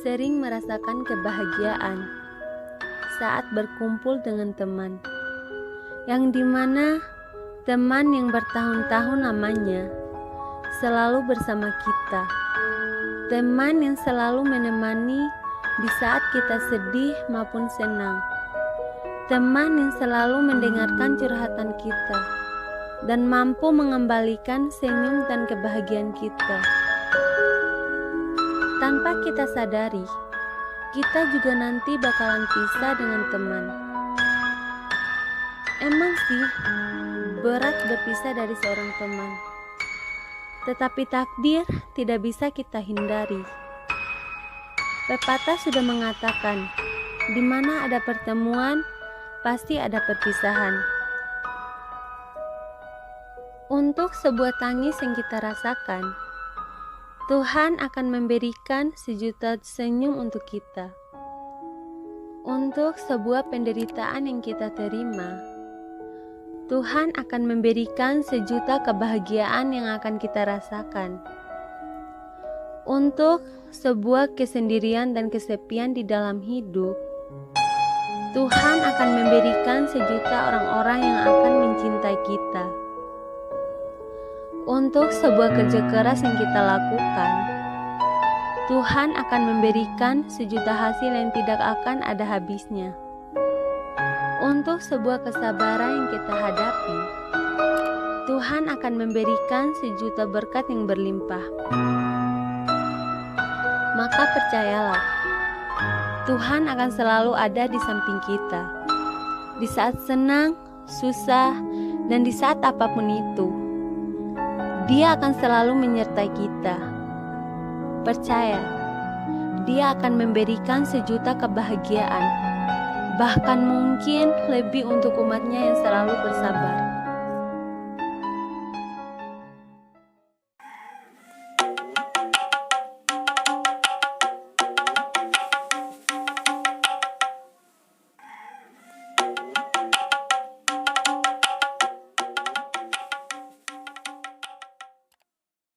sering merasakan kebahagiaan saat berkumpul dengan teman, yang dimana teman yang bertahun-tahun lamanya selalu bersama kita, teman yang selalu menemani di saat kita sedih maupun senang, teman yang selalu mendengarkan curhatan kita dan mampu mengembalikan senyum dan kebahagiaan kita. Tanpa kita sadari, kita juga nanti bakalan pisah dengan teman. Emang sih, berat berpisah dari seorang teman. Tetapi takdir tidak bisa kita hindari. Pepatah sudah mengatakan, di mana ada pertemuan, pasti ada perpisahan. Untuk sebuah tangis yang kita rasakan, Tuhan akan memberikan sejuta senyum untuk kita. Untuk sebuah penderitaan yang kita terima, Tuhan akan memberikan sejuta kebahagiaan yang akan kita rasakan. Untuk sebuah kesendirian dan kesepian di dalam hidup, Tuhan akan memberikan sejuta orang-orang yang akan mencintai kita. Untuk sebuah kerja keras yang kita lakukan, Tuhan akan memberikan sejuta hasil yang tidak akan ada habisnya. Untuk sebuah kesabaran yang kita hadapi, Tuhan akan memberikan sejuta berkat yang berlimpah. Maka percayalah, Tuhan akan selalu ada di samping kita, di saat senang, susah, dan di saat apapun itu. Dia akan selalu menyertai kita. Percaya, Dia akan memberikan sejuta kebahagiaan, bahkan mungkin lebih untuk umatnya yang selalu bersabar.